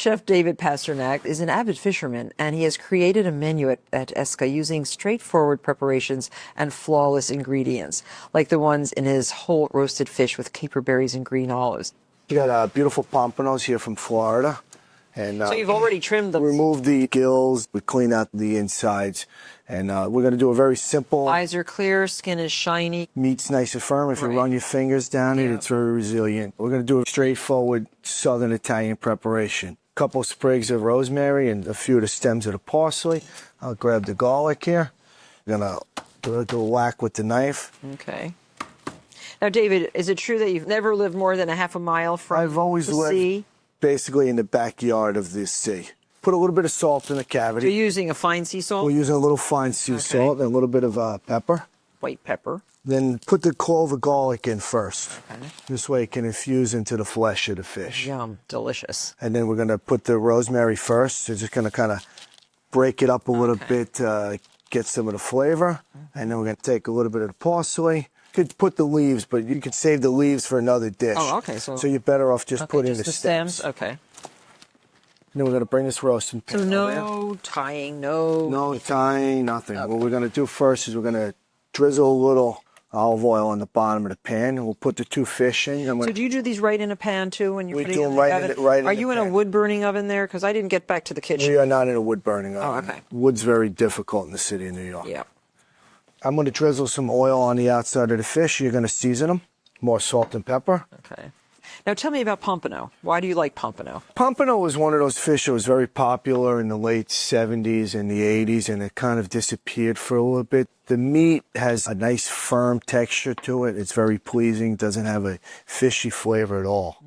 Chef David Pasternak is an avid fisherman, and he has created a menu at Esca using straightforward preparations and flawless ingredients, like the ones in his whole roasted fish with caper berries and green olives. You got beautiful pompanos here from Florida. And, so you've already trimmed them? Remove the gills, we clean out the insides, and we're going to do a very simple... Eyes are clear, skin is shiny. Meat's nice and firm. If you run your fingers down it, it's very resilient. We're going to do a straightforward Southern Italian preparation. A couple sprigs of rosemary and a few of the stems of the parsley. I'll grab the garlic here. I'm going to do a whack with the knife. Okay. Now, David, is it true that you've never lived more than a half a mile from I've always lived basically in the backyard of the sea. Put a little bit of salt in the cavity. You're using a fine sea salt? We're using a little fine sea salt and a little bit of pepper. White pepper. Then put the clove of garlic in first. Okay. This way it can infuse into the flesh of the fish. Yum, delicious. And then we're going to put the rosemary first. So just going to kind of break it up a little bit, get some of the flavor. And then we're going to take a little bit of the parsley. You could put the leaves, but you could save the leaves for another dish. Oh, okay. So you're better off just putting the stems. Okay. And then we're going to bring this roasting pan. So no tying, no tying, nothing. Okay. What we're going to do first is we're going to drizzle a little olive oil on the bottom of the pan, and we'll put the two fish in. So do you do these right in a pan too when you're putting them in the oven? Are you in a wood burning oven there? Because I didn't get back to the kitchen. We are not in a wood burning oven. Oh, okay. Wood's very difficult in the city of New York. Yeah. I'm going to drizzle some oil on the outside of the fish. You're going to season them. More salt and pepper. Okay. Now tell me about pompano. Why do you like pompano? Pompano was one of those fish that was very popular in the late 70s and the 80s, and it kind of disappeared for a little bit. The meat has a nice firm texture to it. It's very pleasing. Doesn't have a fishy flavor at all.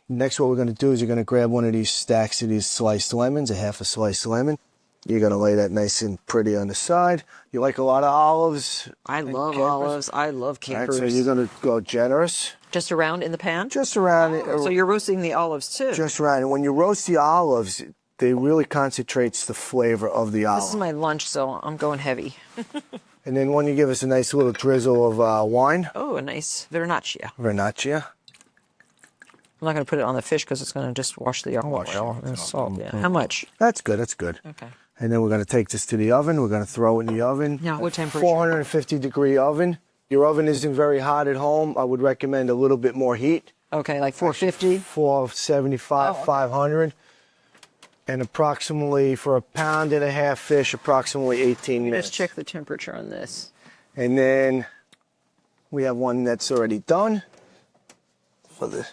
Next, what we're going to do is you're going to grab one of these stacks of these sliced lemons, a half a sliced lemon. You're going to lay that nice and pretty on the side. You like a lot of olives? I love olives. I love capers. Right, so you're going to go generous. Just around in the pan? Just around. So you're roasting the olives too? Just around. And when you roast the olives, they really concentrates the flavor of the olive. This is my lunch, so I'm going heavy. And then when you give us a nice little drizzle of wine. Oh, a nice vernaccia. Vernaccia. I'm not going to put it on the fish because it's going to just wash the oil and salt. Yeah. How much? That's good. That's good. Okay. And then we're going to take this to the oven. We're going to throw it in the oven. Yeah, what temperature? 450-degree oven. Your oven isn't very hot at home. I would recommend a little bit more heat. Okay, like 450? 475, 500. And approximately, for a pound and a half fish, approximately 18 minutes. Let's check the temperature on this. And then we have one that's already done. For the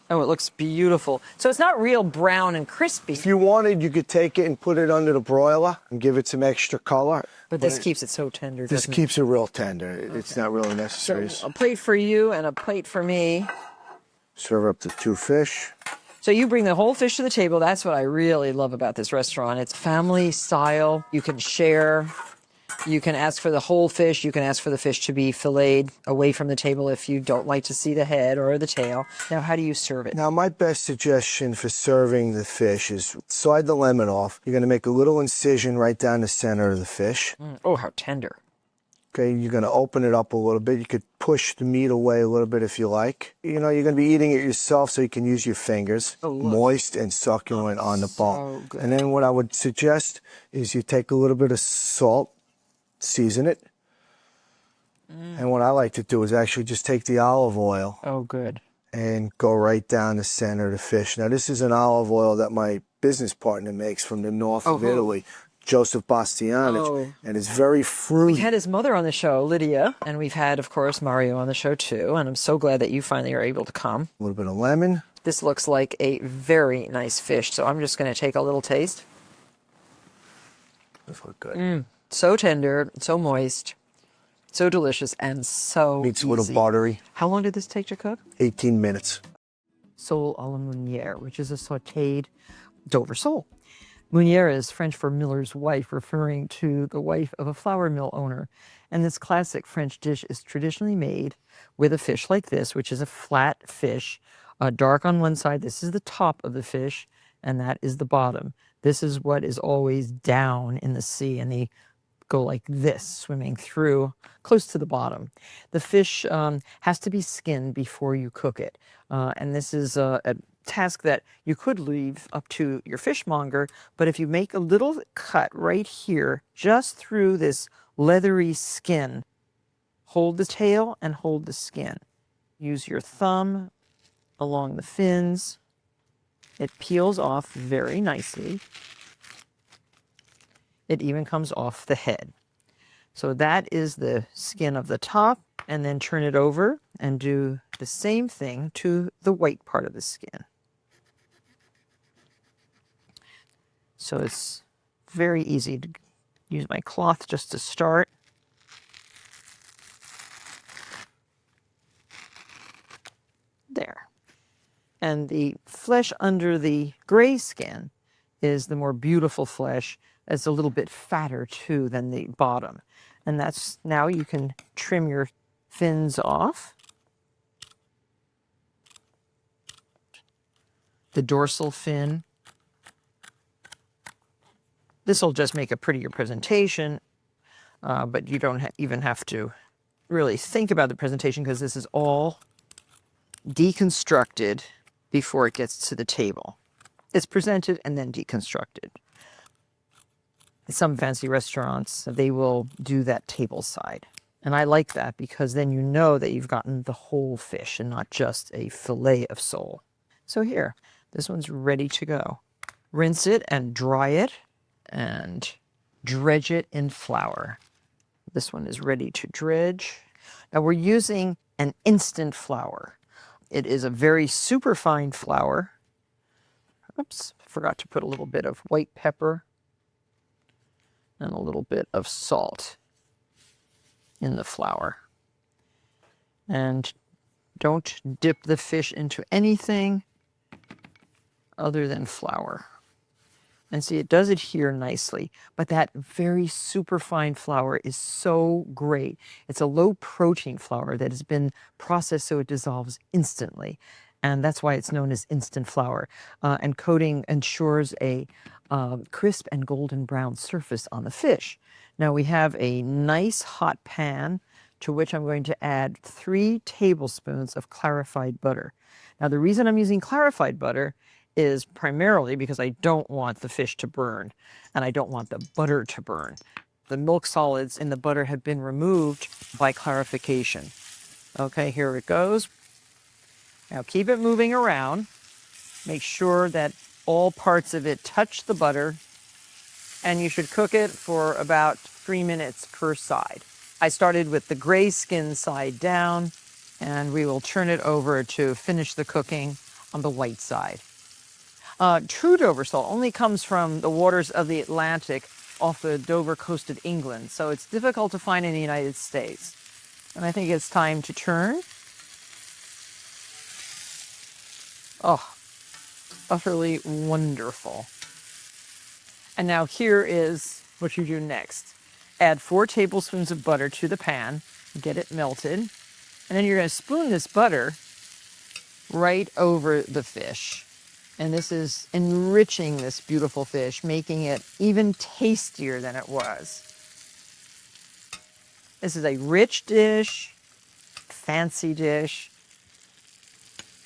Oh, it looks beautiful. So it's not real brown and crispy. If you wanted, you could take it and put it under the broiler and give it some extra color. But this keeps it so tender. This keeps it real tender. It's not really necessary. So a plate for you and a plate for me. Serve up the two fish. So you bring the whole fish to the table. That's what I really love about this restaurant. It's family style. You can share. You can ask for the whole fish. You can ask for the fish to be filleted away from the table if you don't like to see the head or the tail. Now, how do you serve it? Now, my best suggestion for serving the fish is slide the lemon off. You're going to make a little incision right down the center of the fish. Oh, how tender. Okay, you're going to open it up a little bit. You could push the meat away a little bit if you like. You know, you're going to be eating it yourself, so you can use your fingers. Oh, moist and succulent on the bone. And then what I would suggest is you take a little bit of salt, season it. And what I like to do is actually just take the olive oil. Oh, good. And go right down the center of the fish. Now, this is an olive oil that my business partner makes from the north of Italy, Joseph Bastianich, and it's very fruity. We had his mother on the show, Lydia, and we've had, of course, Mario on the show too, and I'm so glad that you finally are able to come. A little bit of lemon. This looks like a very nice fish, so I'm just going to take a little taste. This looks good. So tender, so moist, so delicious, and so Meat's easy. a little buttery. How long did this take to cook? 18 minutes. Sole à la Meunière, which is a sautéed Dover sole. Meunière is French for miller's wife, referring to the wife of a flour mill owner. And this classic French dish is traditionally made with a fish like this, which is a flat fish, dark on one side. This is the top of the fish, and that is the bottom. This is what is always down in the sea, and the go like this, swimming through close to the bottom. The fish has to be skinned before you cook it. And this is a task that you could leave up to your fishmonger, but if you make a little cut right here, just through this leathery skin, hold the tail and hold the skin. Use your thumb along the fins. It peels off very nicely. It even comes off the head. So that is the skin of the top, and then turn it over and do the same thing to the white part of the skin. So it's very easy to use my cloth just to start. There. And the flesh under the gray skin is the more beautiful flesh. It's a little bit fatter too than the bottom. And that's, now you can trim your fins off. The dorsal fin. This will just make a prettier presentation, but you don't even have to really think about the presentation because this is all deconstructed before it gets to the table. It's presented and then deconstructed. Some fancy restaurants, they will do that table side. And I like that because then you know that you've gotten the whole fish and not just a fillet of sole. So here, this one's ready to go. Rinse it and dry it and dredge it in flour. This one is ready to dredge. Now we're using an instant flour. It is a very super fine flour. Oops, forgot to put a little bit of white pepper and a little bit of salt in the flour. And don't dip the fish into anything other than flour. And see, it does adhere nicely, but that very super fine flour is so great. It's a low protein flour that has been processed so it dissolves instantly. And that's why it's known as instant flour. And coating ensures a crisp and golden brown surface on the fish. Now we have a nice hot pan to which I'm going to add 3 tablespoons of clarified butter. Now the reason I'm using clarified butter is primarily because I don't want the fish to burn and I don't want the butter to burn. The milk solids in the butter have been removed by clarification. Okay, here it goes. Now keep it moving around. Make sure that all parts of it touch the butter, and you should cook it for about 3 minutes per side. I started with the gray skin side down, and we will turn it over to finish the cooking on the white side. True Dover sole only comes from the waters of the Atlantic off the Dover coast of England, so it's difficult to find in the United States. And I think it's time to turn. Oh, utterly wonderful. And now here is what you do next. Add 4 tablespoons of butter to the pan, get it melted, and then you're going to spoon this butter right over the fish. And this is enriching this beautiful fish, making it even tastier than it was. This is a rich dish, fancy dish.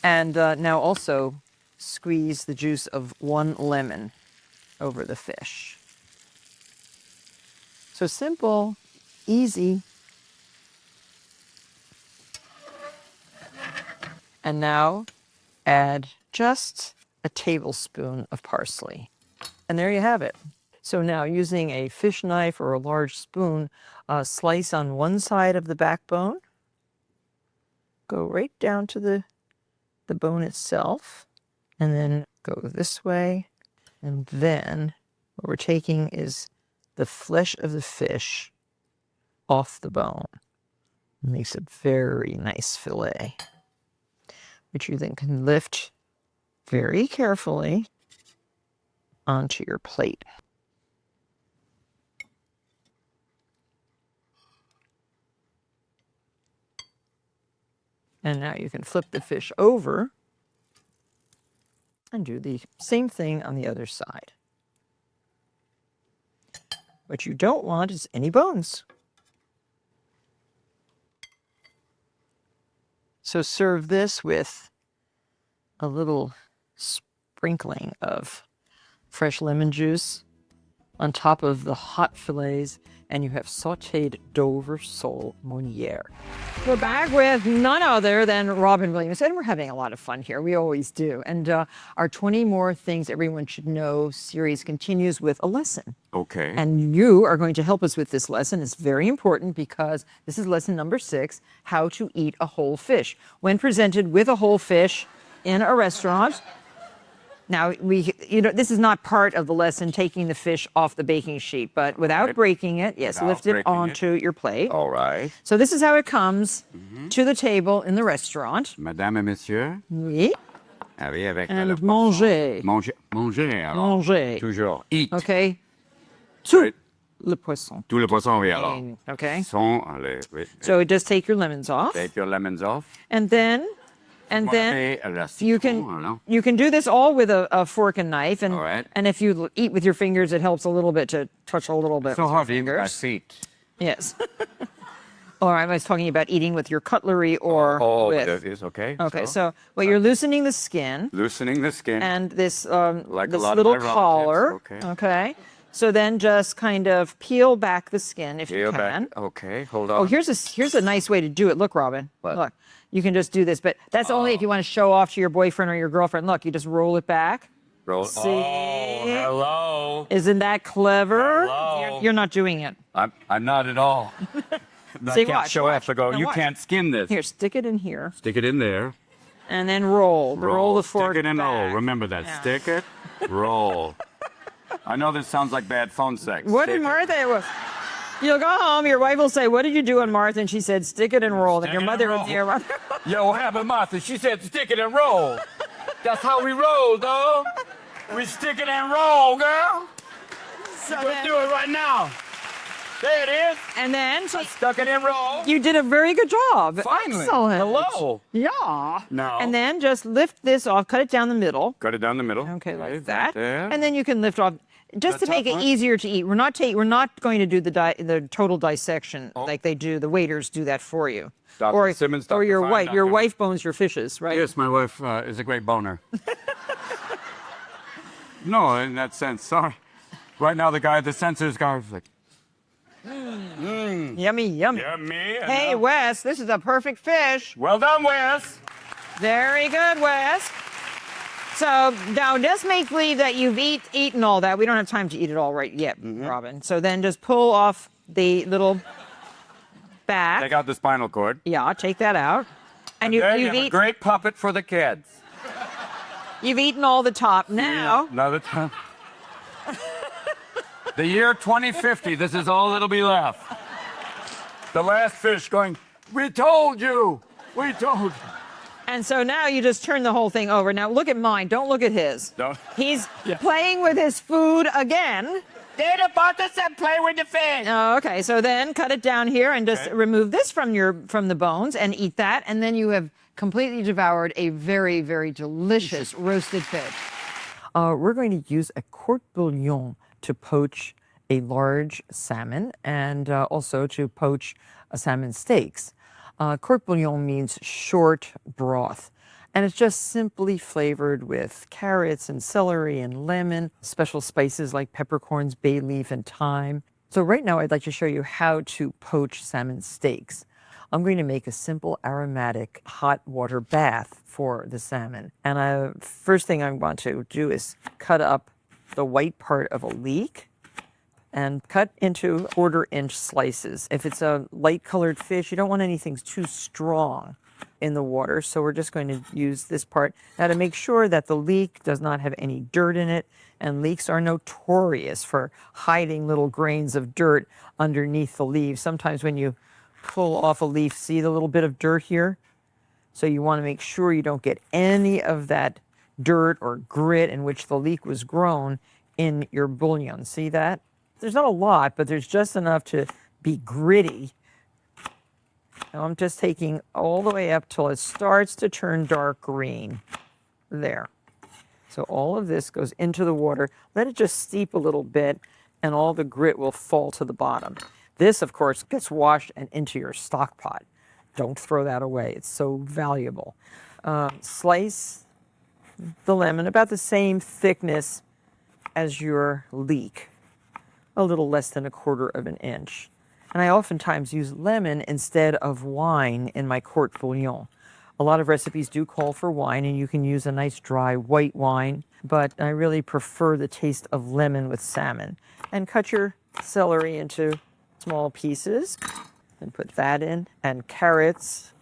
And now also squeeze the juice of 1 lemon over the fish. So simple, easy. And now add just a tablespoon of parsley. And there you have it. So now using a fish knife or a large spoon, slice on one side of the backbone. Go right down to the bone itself. And then go this way. And then what we're taking is the flesh of the fish off the bone. It makes a very nice fillet, which you then can lift very carefully onto your plate. And now you can flip the fish over and do the same thing on the other side. What you don't want is any bones. So serve this with a little sprinkling of fresh lemon juice on top of the hot fillets, and you have sautéed Dover sole Meunière. We're back with none other than Robin Williams, and we're having a lot of fun here. We always do. And our 20 More Things Everyone Should Know series continues with a lesson. Okay. And you are going to help us with this lesson. It's very important because this is lesson number 6, how to eat a whole fish. When presented with a whole fish in a restaurant, now, this is not part of the lesson, taking the fish off the baking sheet, but without breaking it, yes, lift it onto your plate. All right. So this is how it comes to the table in the restaurant. Madame et monsieur. Oui. Allez avec And le manger. Manger. Manger, alors. Manger. Toujours. Eat. Okay. Tout Right. le poisson. Tout le poisson, oui, alors. Okay. Sont, allez, oui. So just take your lemons off. Take your lemons off. And then you can do this all with a fork and knife, and All right. and if you eat with your fingers, it helps a little bit to touch a little bit. So with your hard to eat with my fingers. feet. Yes. Or I was talking about eating with your cutlery or with. That is okay. Okay, so you're loosening the skin Loosening the skin. and this Like a this lot of little my relatives, collar. okay. Okay. So then just kind of peel back the skin if you Peel can. back. Okay, hold on. Oh, here's a nice way to do it. Look, Robin. What? Look, you can just do this, but that's only if you want to show off to your boyfriend or your girlfriend. Look, you just roll it back. Roll. See? Oh, hello. Isn't that clever? Hello. You're not doing it. I'm not at all. I See, can't watch, show off to go. Now You watch. can't skin this. Here, stick it in here, Stick it in there. and then roll. Roll the fork Stick it in. back. Roll. Remember that. Yeah. Stick it. Roll. I know this sounds like bad phone sex. What Stick did it. Martha? You'll go home. Your wife will say, "What did you do on Martha?" And she said, "Stick it and roll." And Stick your it mother and will your mother. Yo, what happened, Martha? She said stick it and roll. That's how we roll, dog. We stick it and roll, girl. So Let's then- do it right now. There it is. And then Stuck it and roll. you did a very good job. Finally. Excellent. Hello. Yeah. Now. And then just lift this off. Cut it down the middle. Cut it down the middle. Okay, like right that. there. And then you can lift off. Just The to make top it one? easier to eat, we're not going to do the total dissection like they do. The waiters do that for you, Dr. Simmons, or Dr. your Fine, wife. Your Dr. wife bones your fishes, right? Yes, my wife is a great boner. No, in that sense. Sorry. Right now, the guy at the sensors guard is like, Yummy, yummy. yeah, me. and Hey, now- Wes, this is a perfect fish. Well done, Wes. Very good, Wes. So now just make believe that you've eaten all that. We don't have time to eat it all right yet, Mm-hmm. Robin. So then just pull off the little back. Take out the spinal cord. Yeah, take that out. And There you you've have a great puppet for the kids. you've eaten all the top. Now, Another time. The year 2050, this is all that'll be left. The last fish going, we told you. We told you. and so now you just turn the whole thing over. Now look at mine. Don't look at his. Don't- He's playing with his food again. Did about this and play with the fish. Oh, okay, so then cut it down here and just remove this from the bones and eat that, and then you have completely devoured a very, very delicious roasted fish. We're going to use a court bouillon to poach a large salmon and also to poach a salmon steaks. Court bouillon means short broth. And it's just simply flavored with carrots and celery and lemon, special spices like peppercorns, bay leaf, and thyme. So right now I'd like to show you how to poach salmon steaks. I'm going to make a simple aromatic hot water bath for the salmon. And first thing I want to do is cut up the white part of a leek and cut into 1/4-inch slices. If it's a light colored fish, you don't want anything too strong in the water, so we're just going to use this part. Now, to make sure that the leek does not have any dirt in it, and leeks are notorious for hiding little grains of dirt underneath the leaves. Sometimes when you pull off a leaf, see the little bit of dirt here? So you want to make sure you don't get any of that dirt or grit in which the leek was grown in your bouillon. See that? There's not a lot, but there's just enough to be gritty. Now I'm just taking all the way up till it starts to turn dark green. There. So all of this goes into the water. Let it just steep a little bit. and all the grit will fall to the bottom. This, of course, gets washed and into your stock pot. Don't throw that away. It's so valuable. Slice the lemon about the same thickness as your leek, a little less than 1/4 of an inch. And I oftentimes use lemon instead of wine in my court bouillon. A lot of recipes do call for wine, and you can use a nice dry white wine, but I really prefer the taste of lemon with salmon. And cut your celery into small pieces and put that in. And carrots.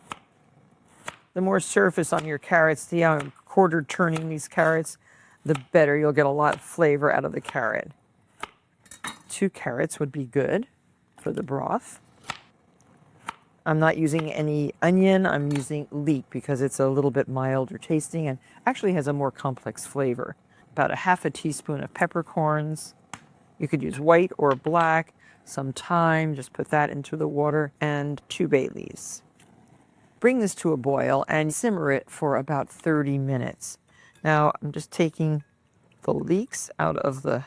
The more surface on your carrots, the quarter turning these carrots, the better. You'll get a lot of flavor out of the carrot. 2 carrots would be good for the broth. I'm not using any onion. I'm using leek because it's a little bit milder tasting and actually has a more complex flavor. About 1/2 teaspoon of peppercorns. You could use white or black. Some thyme, just put that into the water, and 2 bay leaves. Bring this to a boil and simmer it for about 30 minutes. Now I'm just taking the leeks out of the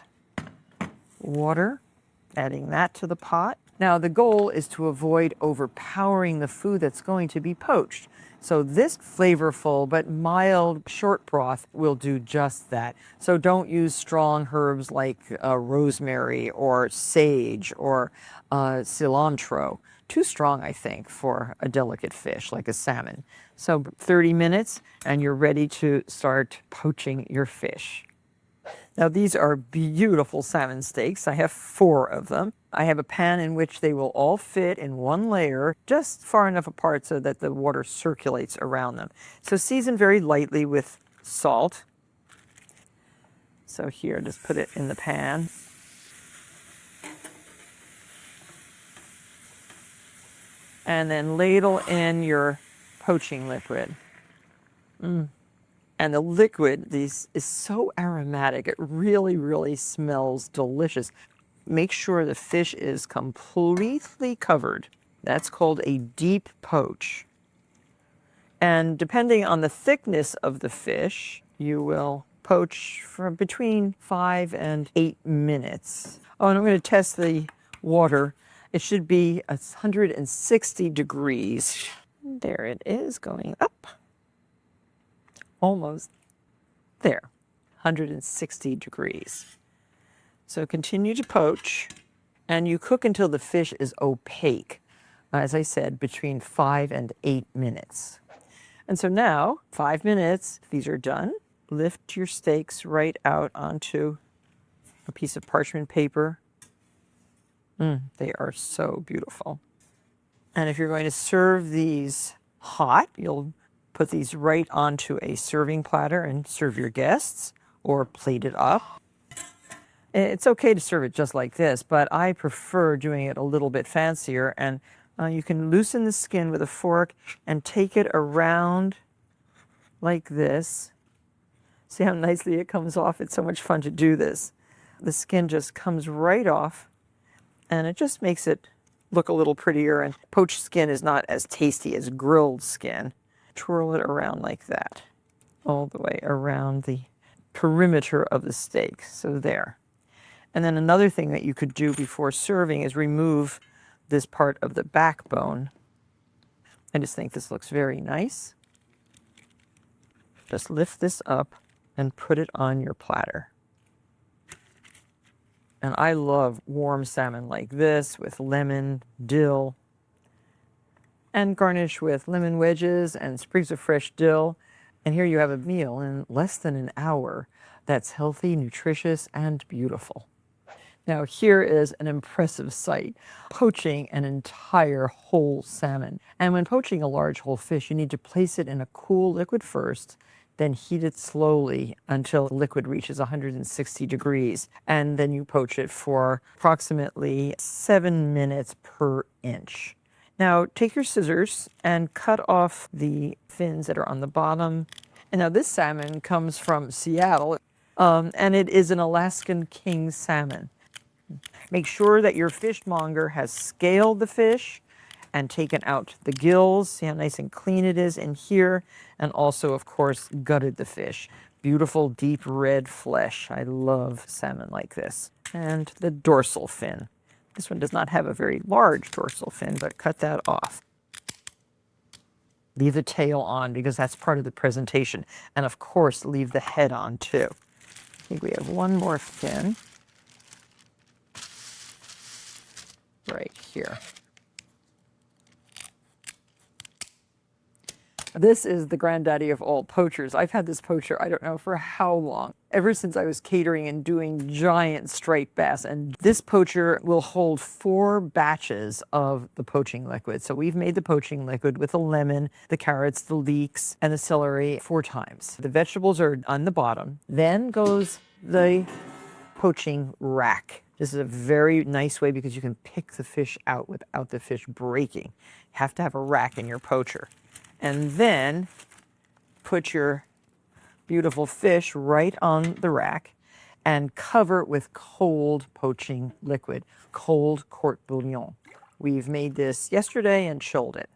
water, adding that to the pot. Now the goal is to avoid overpowering the food that's going to be poached. So this flavorful but mild short broth will do just that. So don't use strong herbs like rosemary or sage or cilantro. Too strong, I think, for a delicate fish like a salmon. So 30 minutes and you're ready to start poaching your fish. Now these are beautiful salmon steaks. I have 4 of them. I have a pan in which they will all fit in one layer, just far enough apart so that the water circulates around them. So season very lightly with salt. So here, just put it in the pan. And then ladle in your poaching liquid. And the liquid is so aromatic. It really, really smells delicious. Make sure the fish is completely covered. That's called a deep poach. And depending on the thickness of the fish, you will poach for between 5 and 8 minutes. Oh, and I'm going to test the water. It should be 160 degrees. There it is, going up. Almost there, 160 degrees. So continue to poach, and you cook until the fish is opaque. As I said, between 5 and 8 minutes. And so now, 5 minutes, these are done. Lift your steaks right out onto a piece of parchment paper. They are so beautiful. And if you're going to serve these hot, you'll put these right onto a serving platter and serve your guests, or plate it up. It's okay to serve it just like this, but I prefer doing it a little bit fancier. And you can loosen the skin with a fork and take it around like this. See how nicely it comes off? It's so much fun to do this. The skin just comes right off, and it just makes it look a little prettier. And poached skin is not as tasty as grilled skin. Twirl it around like that, all the way around the perimeter of the steak. So there. And then another thing that you could do before serving is remove this part of the backbone. I just think this looks very nice. Just lift this up and put it on your platter. And I love warm salmon like this with lemon, dill, and garnish with lemon wedges and sprigs of fresh dill. And here you have a meal in less than an hour that's healthy, nutritious, and beautiful. Now here is an impressive sight, poaching an entire whole salmon. And when poaching a large whole fish, you need to place it in a cool liquid first, then heat it slowly until the liquid reaches 160 degrees. And then you poach it for approximately 7 minutes per inch. Now take your scissors and cut off the fins that are on the bottom. And now this salmon comes from Seattle, and it is an Alaskan king salmon. Make sure that your fishmonger has scaled the fish and taken out the gills. See how nice and clean it is in here. And also, of course, gutted the fish. Beautiful, deep red flesh. I love salmon like this. and the dorsal fin. This one does not have a very large dorsal fin, but cut that off. Leave the tail on because that's part of the presentation. And of course, leave the head on too. I think we have one more fin right here. This is the granddaddy of all poachers. I've had this poacher, I don't know for how long, ever since I was catering and doing giant striped bass. And this poacher will hold 4 batches of the poaching liquid. So we've made the poaching liquid with the lemon, the carrots, the leeks, and the celery 4 times. The vegetables are on the bottom. Then goes the poaching rack. This is a very nice way because you can pick the fish out without the fish breaking. You have to have a rack in your poacher. And then put your beautiful fish right on the rack and cover with cold poaching liquid, cold court bouillon. We've made this yesterday and chilled it.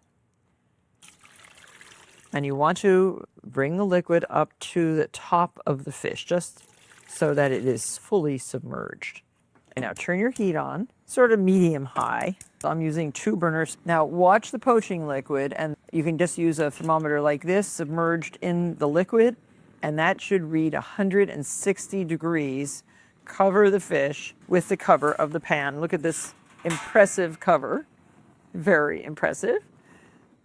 And you want to bring the liquid up to the top of the fish, just so that it is fully submerged. And now turn your heat on, sort of medium high. I'm using 2 burners. Now watch the poaching liquid, and you can just use a thermometer like this submerged in the liquid, and that should read 160 degrees. Cover the fish with the cover of the pan. Look at this impressive cover, very impressive.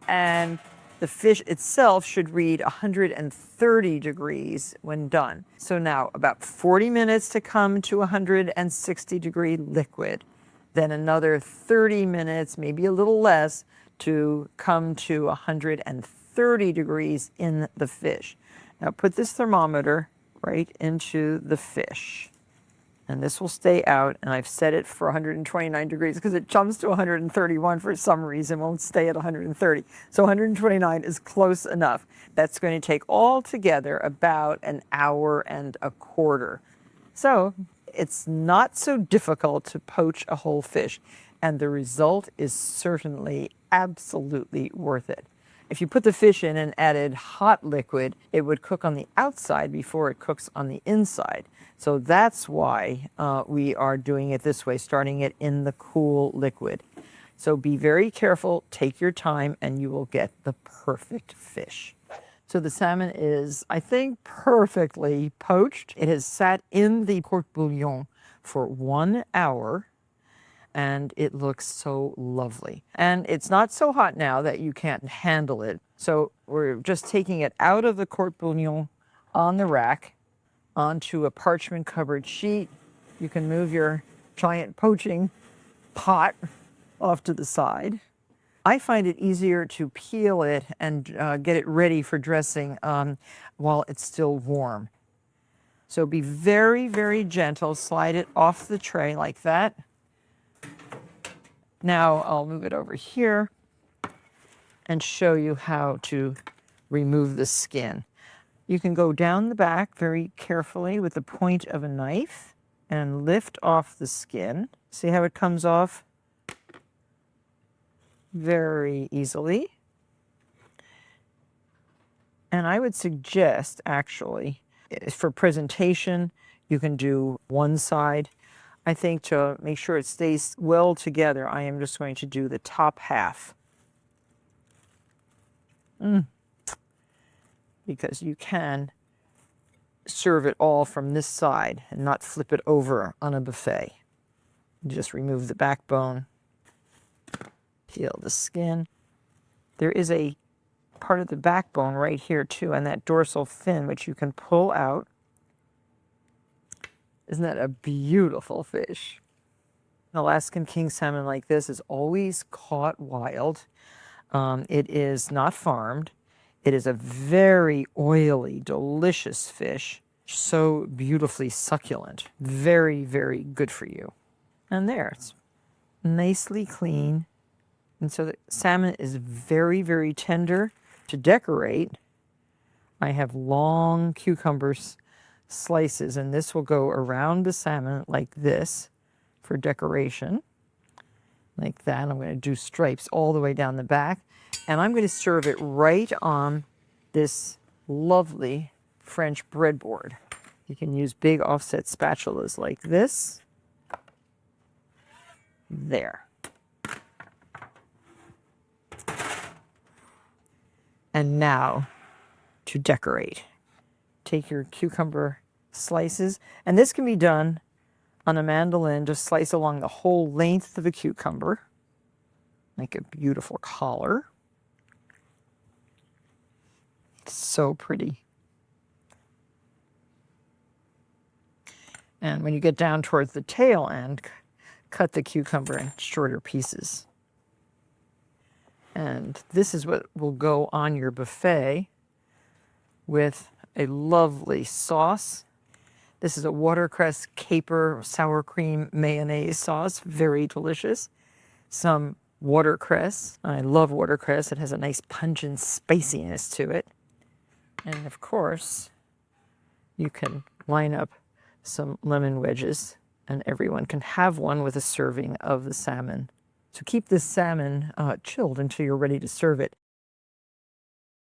And the fish itself should read 130 degrees when done. So now about 40 minutes to come to 160 degree liquid. Then another 30 minutes, maybe a little less, to come to 130 degrees in the fish. Now put this thermometer right into the fish. And this will stay out, and I've set it for 129 degrees because it jumps to 131 for some reason, won't stay at 130. So 129 is close enough. That's going to take all together about an hour and a quarter. So it's not so difficult to poach a whole fish, and the result is certainly absolutely worth it. If you put the fish in and added hot liquid, it would cook on the outside before it cooks on the inside. So that's why we are doing it this way, starting it in the cool liquid. So be very careful, take your time, and you will get the perfect fish. So the salmon is, I think, perfectly poached. It has sat in the court bouillon for 1 hour, and it looks so lovely. And it's not so hot now that you can't handle it. So we're just taking it out of the court bouillon on the rack onto a parchment covered sheet. You can move your giant poaching pot off to the side. I find it easier to peel it and get it ready for dressing while it's still warm. So be very, very gentle. Slide it off the tray like that. Now I'll move it over here and show you how to remove the skin. You can go down the back very carefully with the point of a knife and lift off the skin. See how it comes off very easily. And I would suggest, actually, for presentation, you can do one side. I think to make sure it stays well together, I am just going to do the top half. Because you can serve it all from this side and not flip it over on a buffet. You just remove the backbone, peel the skin. There is a part of the backbone right here too, and that dorsal fin, which you can pull out. Isn't that a beautiful fish? An Alaskan king salmon like this is always caught wild. It is not farmed. It is a very oily, delicious fish. So beautifully succulent. Very, very good for you. And there, it's nicely clean. And so the salmon is very, very tender. To decorate, I have long cucumber slices, and this will go around the salmon like this for decoration. Like that. I'm going to do stripes all the way down the back. And I'm going to serve it right on this lovely French breadboard. You can use big offset spatulas like this. There. And now to decorate. Take your cucumber slices, and this can be done on a mandolin. Just slice along the whole length of a cucumber. Make a beautiful collar. It's so pretty. And when you get down towards the tail end, cut the cucumber in shorter pieces. And this is what will go on your buffet with a lovely sauce. This is a watercress, caper, sour cream, mayonnaise sauce. Very delicious. Some watercress. I love watercress. It has a nice pungent spiciness to it. And of course, you can line up some lemon wedges, and everyone can have one with a serving of the salmon. So keep this salmon chilled until you're ready to serve it.